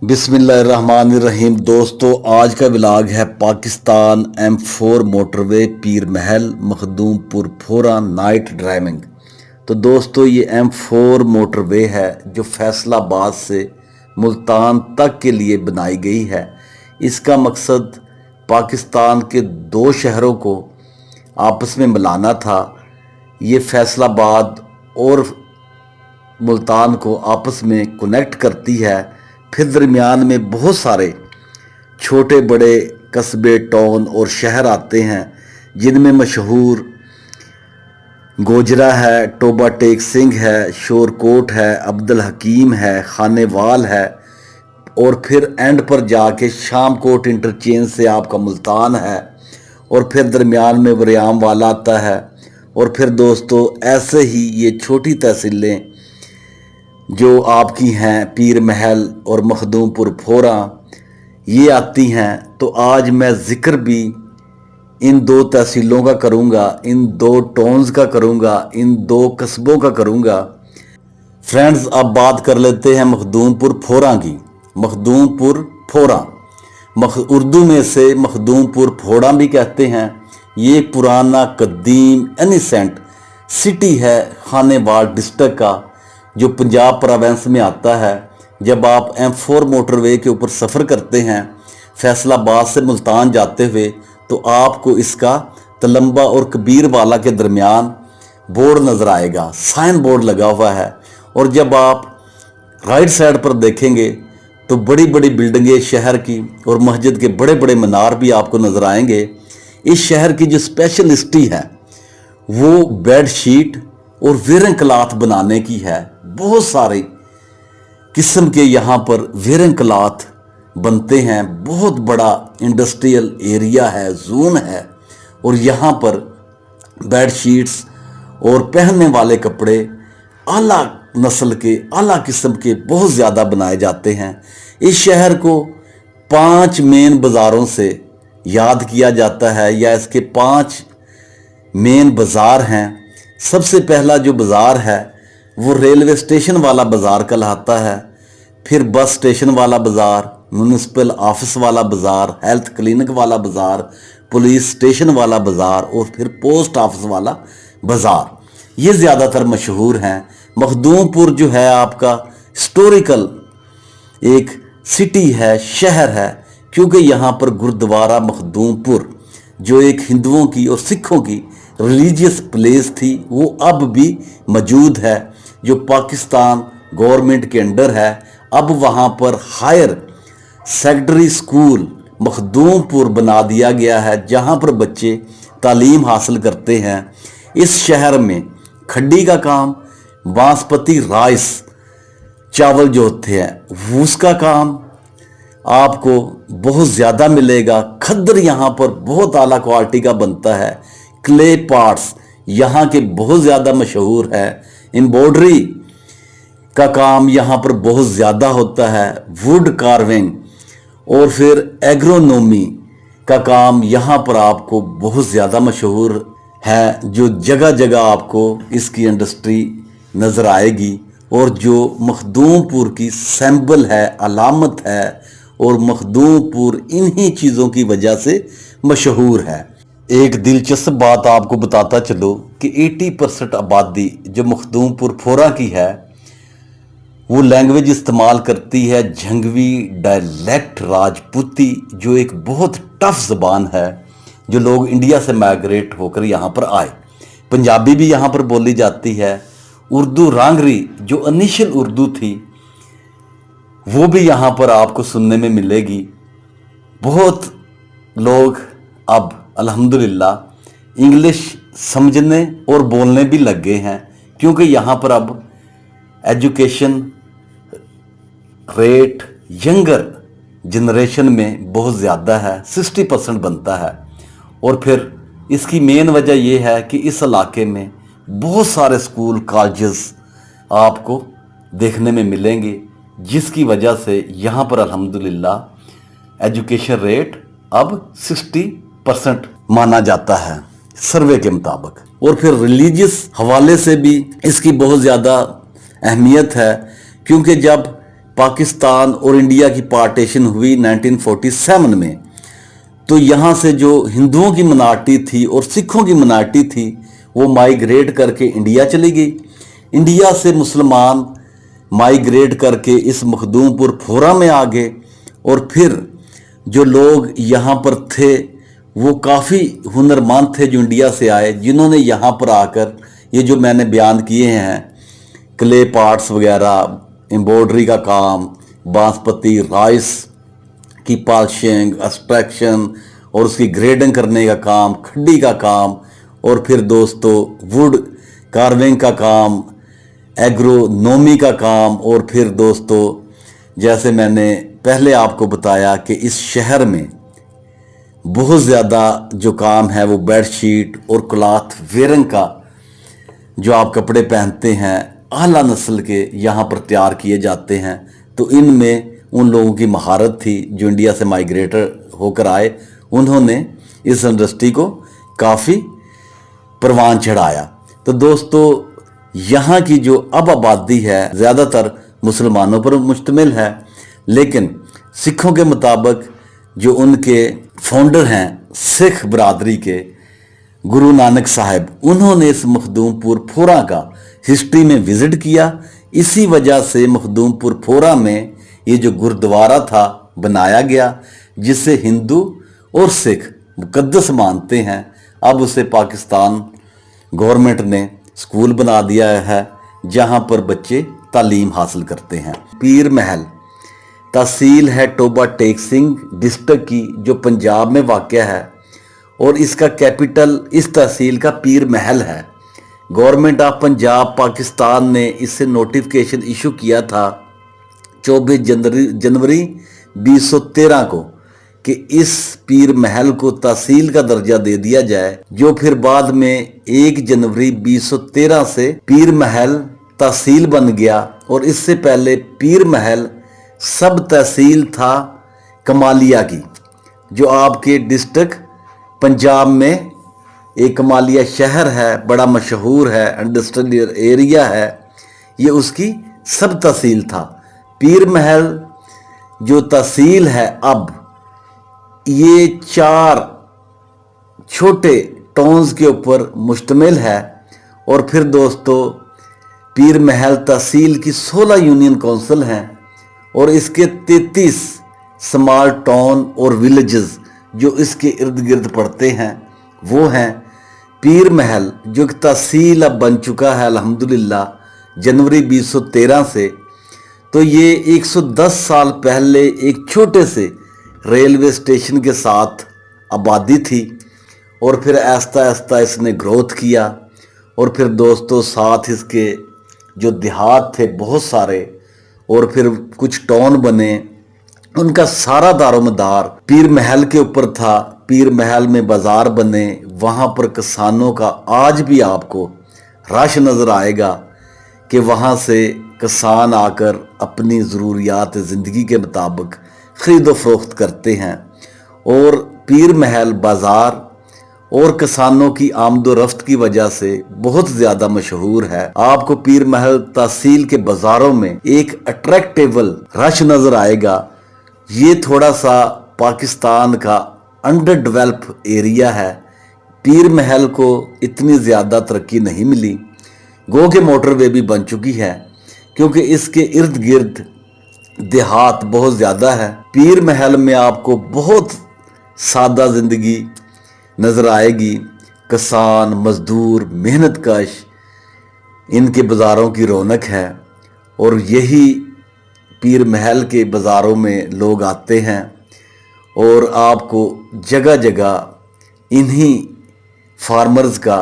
बिस्मिल्लाहिर्रहमानिर्रहीम। दोस्तों, आज का व्लॉग है पाकिस्तान M4 मोटरवे पीर महल मखदूमपुर फोरा नाइट ड्राइविंग। तो दोस्तों, ये M4 मोटरवे है जो फैसलाबाद से मुल्तान तक के लिए बनाई गई है। इसका मकसद पाकिस्तान के दो शहरों को आपस में मिलाना था। ये फैसलाबाद और मुल्तान को आपस में कनेक्ट करती है। फिर दरमियान में बहुत सारे छोटे बड़े कस्बे, टाउन और शहर आते हैं, जिनमें मशहूर गोजरा है, टोबा टेक सिंह है, शोरकोट है, अब्दुल हकीम है, खानेवाल है, और फिर एंड पर जाके शामकोट इंटरचेंज से आपका मुल्तान है, और फिर दरमियान में वरियाम वाला आता है। और फिर दोस्तों, ऐसे ही ये छोटी तहसीलें जो आपकी हैं पीर महल और मखदूमपुर फोरा, ये आती हैं। तो आज मैं ज़िक्र भी इन दो तहसीलों का करूँगा, इन दो टाउन्स का करूँगा, इन दो कस्बों का करूँगा। फ्रेंड्स, अब बात कर लेते हैं मखदूमपुर फोरा की। मखदूमपुर फोरा उर्दू में से मखदूमपुर फोड़ा भी कहते हैं। ये पुराना कदीम एनिसेंट सिटी है खानेवाल डिस्ट्रिक्ट का, जो पंजाब प्रोविंस में आता है। जब आप M4 मोटरवे के ऊपर सफ़र करते हैं फैसलाबाद से मुल्तान जाते हुए, तो आपको इसका तलम्बा और कबीर वाला के दरमियान बोर्ड नज़र आएगा, साइन बोर्ड लगा हुआ है। और जब आप राइट साइड पर देखेंगे तो बड़ी बड़ी बिल्डिंगें शहर की और मस्जिद के बड़े बड़े मीनार भी आपको नज़र आएंगे। इस शहर की जो स्पेशलिस्टी है वो बेड शीट और वेयरिंग क्लॉथ बनाने की है। बहुत सारे किस्म के यहाँ पर वेयरिंग क्लॉथ बनते हैं। बहुत बड़ा इंडस्ट्रियल एरिया है, जोन है, और यहाँ पर बेड शीट्स और पहनने वाले कपड़े आला नस्ल के, आला किस्म के बहुत ज़्यादा बनाए जाते हैं। इस शहर को 5 मेन बाज़ारों से याद किया जाता है, या इसके 5 मेन बाज़ार हैं। सबसे पहला जो बाज़ार है वो रेलवे स्टेशन वाला बाज़ार कहलाता है। फिर बस स्टेशन वाला बाज़ार, म्यूनिसिपल ऑफिस वाला बाज़ार, हेल्थ क्लिनिक वाला बाज़ार, पुलिस स्टेशन वाला बाज़ार, और फिर पोस्ट ऑफिस वाला बाज़ार। ये ज़्यादातर मशहूर हैं। मखदूमपुर जो है आपका हिस्टोरिकल एक सिटी है, शहर है, क्योंकि यहाँ पर गुरुद्वारा मखदूमपुर जो एक हिंदुओं की और सिखों की रिलीजियस प्लेस थी, वो अब भी मौजूद है, जो पाकिस्तान गवर्नमेंट के अंडर है। अब वहाँ पर हायर सेकेंडरी स्कूल मखदूमपुर बना दिया गया है, जहाँ पर बच्चे तालीम हासिल करते हैं। इस शहर में खड्डी का काम, बासमती राइस चावल जो होते हैं उसका काम आपको बहुत ज़्यादा मिलेगा। खद्दर यहाँ पर बहुत आला क्वालिटी का बनता है। क्ले पार्ट्स यहाँ के बहुत ज़्यादा मशहूर है। एम्ब्रॉयडरी का काम यहाँ पर बहुत ज़्यादा होता है, वुड कार्विंग, और फिर एग्रोनॉमी का काम यहाँ पर आपको बहुत ज़्यादा मशहूर है, जो जगह जगह आपको इसकी इंडस्ट्री नज़र आएगी, और जो मखदूमपुर की सिंबल है, अलामत है, और मखदूमपुर इन्हीं चीज़ों की वजह से मशहूर है। एक दिलचस्प बात आपको बताता चलो कि 80% आबादी जो मखदूमपुर फोरा की है वो लैंग्वेज इस्तेमाल करती है झंगवी डायलेक्ट राजपूती, जो एक बहुत टफ ज़बान है, जो लोग इंडिया से माइग्रेट होकर यहाँ पर आए। पंजाबी भी यहाँ पर बोली जाती है। उर्दू रांगरी जो इनिशियल उर्दू थी वो भी यहाँ पर आपको सुनने में मिलेगी। बहुत लोग अब अल्हम्दुलिल्लाह इंग्लिश समझने और बोलने भी लग गए हैं, क्योंकि यहाँ पर अब एजुकेशन रेट यंगर जनरेशन में बहुत ज़्यादा है, 60% बनता है। और फिर इसकी मेन वजह यह है कि इस इलाके में बहुत सारे स्कूल कॉलेजेस आपको देखने में मिलेंगे, जिसकी वजह से यहाँ पर अल्हम्दुलिल्लाह एजुकेशन रेट अब 60% माना जाता है सर्वे के मुताबिक। और फिर रिलीजियस हवाले से भी इसकी बहुत ज़्यादा अहमियत है, क्योंकि जब पाकिस्तान और इंडिया की पार्टीशन हुई 1947 में, तो यहाँ से जो हिंदुओं की मिनारिटी थी और सिखों की मिनारिटी थी वो माइग्रेट करके इंडिया चली गई। इंडिया से मुसलमान माइग्रेट करके इस मखदूमपुर फोरा में आ गए, और फिर जो लोग यहाँ पर थे वो काफ़ी हुनरमंद थे जो इंडिया से आए, जिन्होंने यहाँ पर आकर ये जो मैंने बयान किए हैं, क्ले पार्ट्स वगैरह, एम्ब्रॉयडरी का काम, बांसपति राइस की पॉलिशिंग, एक्सट्रैक्शन और उसकी ग्रेडिंग करने का काम, खड्डी का काम, और फिर दोस्तों वुड कार्विंग का काम, एग्रोनॉमी का काम, और फिर दोस्तों जैसे मैंने पहले आपको बताया कि इस शहर में बहुत ज़्यादा जो काम है वो बेडशीट और क्लॉथ वेयरिंग का, जो आप कपड़े पहनते हैं आला नस्ल के यहाँ पर तैयार किए जाते हैं। तो इनमें उन लोगों की महारत थी जो इंडिया से माइग्रेटर होकर आए, उन्होंने इस इंडस्ट्री को काफ़ी परवान चढ़ाया। तो दोस्तों यहाँ की जो अब आबादी है ज़्यादातर मुसलमानों पर मुश्तमिल है, लेकिन सिखों के मुताबिक जो उनके फाउंडर हैं सिख बरादरी के गुरु नानक साहब, उन्होंने इस मखदूमपुर फोरा का हिस्ट्री में विज़िट किया। इसी वजह से मखदूमपुर फोरा में ये जो गुरुद्वारा था बनाया गया, जिसे हिंदू और सिख मुकद्दस मानते हैं। अब उसे पाकिस्तान गवर्नमेंट ने स्कूल बना दिया है जहां पर बच्चे तालीम हासिल करते हैं। पीर महल तहसील है टोबा टेक सिंह डिस्ट्रिक्ट की, जो पंजाब में वाक़या है, और इसका कैपिटल इस तहसील का पीर महल है। गवर्नमेंट ऑफ पंजाब पाकिस्तान ने इससे नोटिफिकेशन इशू किया था 24 जनवरी 2013 को कि इस पीर महल को तहसील का दर्जा दे दिया जाए, जो फिर बाद में 1 जनवरी 2013 से पीर महल तहसील बन गया। और इससे पहले पीर महल सब तहसील था कमालिया की, जो आपके डिस्ट्रिक्ट पंजाब में एक कमालिया शहर है, बड़ा मशहूर है, इंडस्ट्रियल एरिया है, ये उसकी सब तहसील था। पीर महल जो तहसील है अब ये 4 छोटे टाउन्स के ऊपर मुश्तमिल है। और फिर दोस्तों पीर महल तहसील की 16 यूनियन काउंसिल हैं और इसके 33 स्मॉल टाउन और विलेजेस जो इसके इर्द गिर्द पड़ते हैं वो हैं। पीर महल जो एक तहसील अब बन चुका है अल्हम्दुलिल्लाह जनवरी 2013 से, तो ये 110 साल पहले एक छोटे से रेलवे स्टेशन के साथ आबादी थी, और फिर आहिस्ता आहिस्ता इसने ग्रोथ किया। और फिर दोस्तों साथ इसके जो देहात थे बहुत सारे, और फिर कुछ टाउन बने, उनका सारा दारोमदार पीर महल के ऊपर था। पीर महल में बाज़ार बने, वहाँ पर किसानों का आज भी आपको रश नज़र आएगा कि वहाँ से किसान आकर अपनी ज़रूरियात ज़िंदगी के मुताबिक ख़रीदो फरोख्त करते हैं। और पीर महल बाज़ार और किसानों की आमदोरफ्त की वजह से बहुत ज़्यादा मशहूर है। आपको पीर महल तहसील के बाज़ारों में एक अट्रैक्टेबल रश नज़र आएगा। ये थोड़ा सा पाकिस्तान का अंडर डेवलप एरिया है। पीर महल को इतनी ज़्यादा तरक्की नहीं मिली, गो के मोटरवे भी बन चुकी है, क्योंकि इसके इर्द गिर्द देहात बहुत ज़्यादा है। पीर महल में आपको बहुत सादा ज़िंदगी नज़र आएगी। किसान, मज़दूर, मेहनत कश, इनके बाज़ारों की रौनक है। और यही पीर महल के बाज़ारों में लोग आते हैं और आपको जगह जगह इन्हीं फार्मर्स का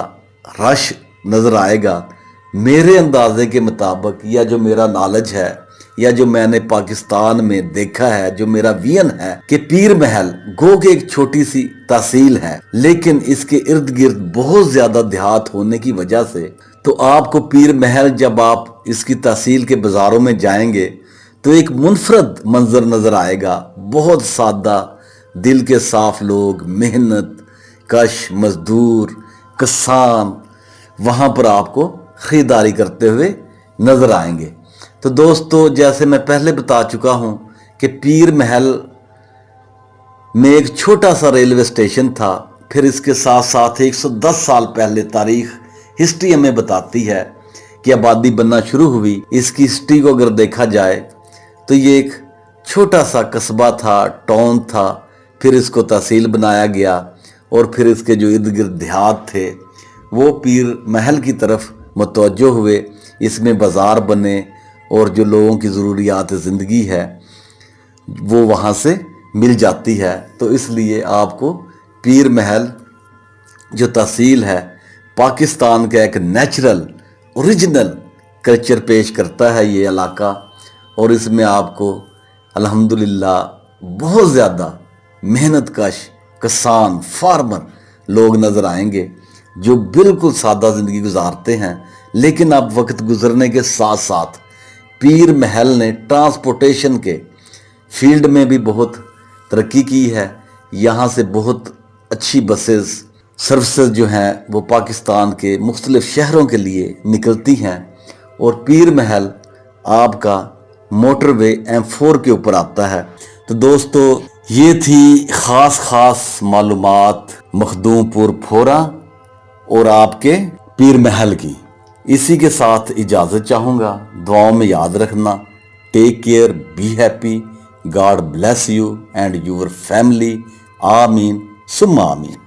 रश नज़र आएगा। मेरे अंदाजे के मुताबिक, या जो मेरा नॉलेज है, या जो मैंने पाकिस्तान में देखा है, जो मेरा विजन है, कि पीर महल गो के एक छोटी सी तहसील है, लेकिन इसके इर्द गिर्द बहुत ज़्यादा देहात होने की वजह से, तो आपको पीर महल जब आप इसकी तहसील के बाज़ारों में जाएंगे तो एक मुनफरद मंजर नज़र आएगा। बहुत सादा, दिल के साफ लोग, मेहनत कश मज़दूर, किसान वहाँ पर आपको ख़रीदारी करते हुए नज़र आएंगे। تو دوستو جیسے میں پہلے بتا چکا ہوں کہ پیر محل میں ایک چھوٹا سا ریلوے اسٹیشن تھا، پھر اس کے ساتھ ساتھ 110 سال پہلے تاریخ ہسٹری ہمیں بتاتی ہے کہ آبادی بننا شروع ہوئی۔ اس کی ہسٹری کو اگر دیکھا جائے تو یہ ایک چھوٹا سا قصبہ تھا، ٹاؤن تھا، پھر اس کو تحصیل بنایا گیا اور پھر اس کے جو ارد گرد دیہات تھے وہ پیر محل کی طرف متوجہ ہوئے، اس میں بازار بنے اور جو لوگوں کی ضروریات زندگی ہے وہ وہاں سے مل جاتی ہے۔ تو اس لیے آپ کو پیر محل جو تحصیل ہے پاکستان کا ایک نیچرل اوریجنل کلچر پیش کرتا ہے یہ علاقہ، اور اس میں آپ کو الحمدللہ بہت زیادہ محنت کش کسان فارمر لوگ نظر آئیں گے جو بالکل سادہ زندگی گزارتے ہیں، لیکن اب وقت گزرنے کے ساتھ ساتھ پیر محل نے ٹرانسپورٹیشن کے فیلڈ میں بھی بہت ترقی کی ہے۔ یہاں سے بہت اچھی بسز سروسز جو ہیں وہ پاکستان کے مختلف شہروں کے لیے نکلتی ہیں، اور پیر محل آپ کا موٹر وے M4 کے اوپر آتا ہے۔ تو دوستو یہ تھی خاص معلومات مخدوم پور پھورا اور آپ کے پیر محل کی۔ اسی کے ساتھ اجازت چاہوں گا، دعاؤں میں یاد رکھنا، take care, be happy, God bless you and your family, آمین ثم آمین۔